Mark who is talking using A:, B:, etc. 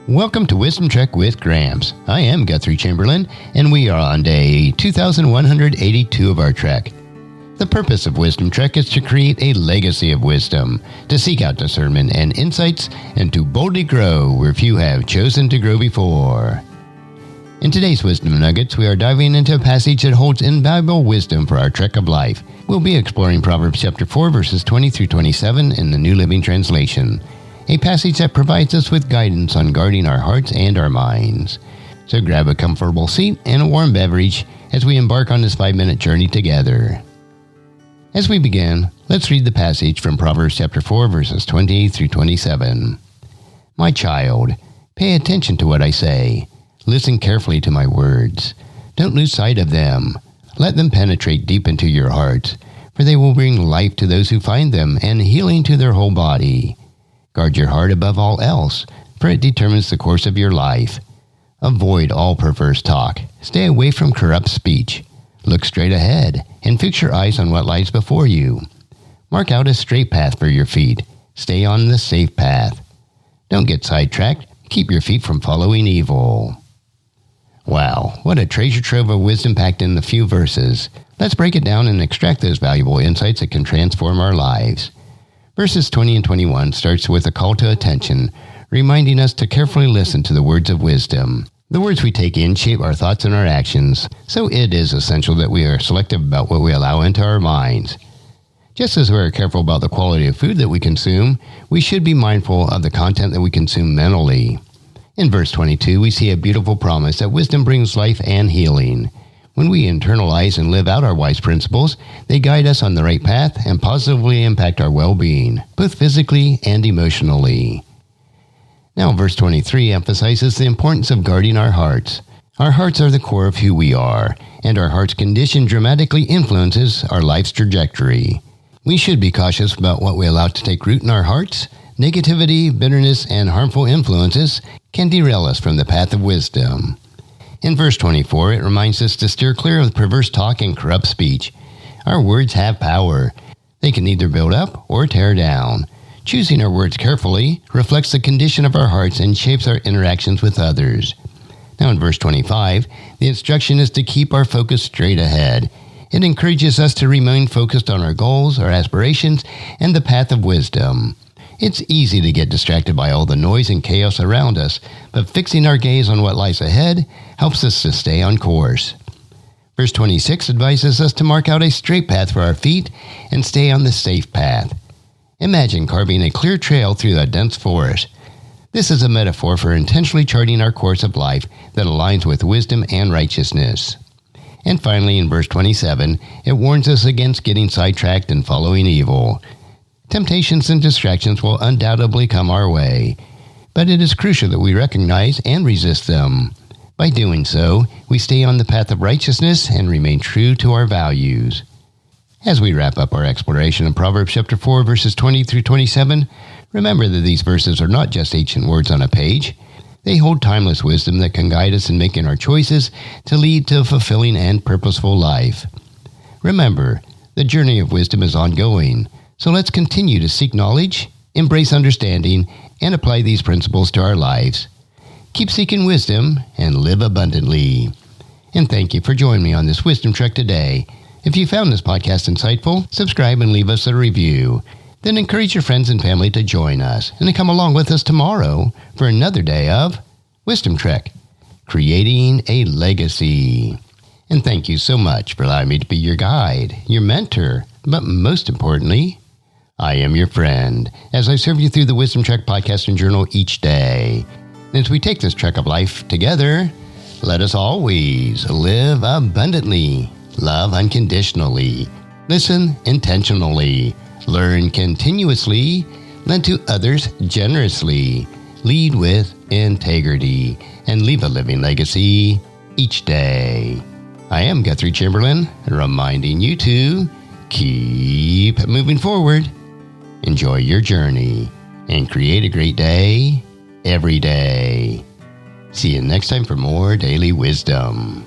A: Welcome to Wisdom Trek with Gramps. I am Guthrie Chamberlain, and we are on day 2182 of our trek. The purpose of Wisdom Trek is to create a legacy of wisdom, to seek out discernment and insights, and to boldly grow where few have chosen to grow before. In today's Wisdom Nuggets, we are diving into a passage that holds invaluable wisdom for our trek of life. We'll be exploring Proverbs chapter 4, verses 20 through 27 in the New Living Translation, a passage that provides us with guidance on guarding our hearts and our minds. So grab a comfortable seat and a warm beverage as we embark on this 5-minute journey together. As we begin, let's read the passage from Proverbs chapter 4, verses 20 through 27. My child, pay attention to what I say. Listen carefully to my words. Don't lose sight of them. Let them penetrate deep into your hearts, for they will bring life to those who find them and healing to their whole body. Guard your heart above all else, for it determines the course of your life. Avoid all perverse talk. Stay away from corrupt speech. Look straight ahead and fix your eyes on what lies before you. Mark out a straight path for your feet. Stay on the safe path. Don't get sidetracked. Keep your feet from following evil. Wow, what a treasure trove of wisdom packed in a few verses. Let's break it down and extract those valuable insights that can transform our lives. Verses 20 and 21 starts with a call to attention, reminding us to carefully listen to the words of wisdom. The words we take in shape our thoughts and our actions, so it is essential that we are selective about what we allow into our minds. Just as we are careful about the quality of food that we consume, we should be mindful of the content that we consume mentally. In verse 22, we see a beautiful promise that wisdom brings life and healing. When we internalize and live out our wise principles, they guide us on the right path and positively impact our well-being, both physically and emotionally. Now, verse 23 emphasizes the importance of guarding our hearts. Our hearts are the core of who we are, and our heart's condition dramatically influences our life's trajectory. We should be cautious about what we allow to take root in our hearts. Negativity, bitterness, and harmful influences can derail us from the path of wisdom. In verse 24, it reminds us to steer clear of perverse talk and corrupt speech. Our words have power. They can either build up or tear down. Choosing our words carefully reflects the condition of our hearts and shapes our interactions with others. Now in verse 25, the instruction is to keep our focus straight ahead. It encourages us to remain focused on our goals, our aspirations, and the path of wisdom. It's easy to get distracted by all the noise and chaos around us, but fixing our gaze on what lies ahead helps us to stay on course. Verse 26 advises us to mark out a straight path for our feet and stay on the safe path. Imagine carving a clear trail through a dense forest. This is a metaphor for intentionally charting our course of life that aligns with wisdom and righteousness. And finally, in verse 27, it warns us against getting sidetracked and following evil. Temptations and distractions will undoubtedly come our way, but it is crucial that we recognize and resist them. By doing so, we stay on the path of righteousness and remain true to our values. As we wrap up our exploration of Proverbs chapter 4, verses 20 through 27, remember that these verses are not just ancient words on a page. They hold timeless wisdom that can guide us in making our choices to lead to a fulfilling and purposeful life. Remember, the journey of wisdom is ongoing. So let's continue to seek knowledge, embrace understanding, and apply these principles to our lives. Keep seeking wisdom and live abundantly. And thank you for joining me on this Wisdom Trek today. If you found this podcast insightful, subscribe and leave us a review. Then encourage your friends and family to join us and to come along with us tomorrow for another day of Wisdom Trek, creating a legacy. And thank you so much for allowing me to be your guide, your mentor, but most importantly, I am your friend, as I serve you through the Wisdom Trek podcast and journal each day. And as we take this trek of life together, let us always live abundantly, love unconditionally, listen intentionally, learn continuously, lend to others generously, lead with integrity, and leave a living legacy each day. I am Guthrie Chamberlain, reminding you to keep moving forward. Enjoy your journey and create a great day every day. See you next time for more daily wisdom.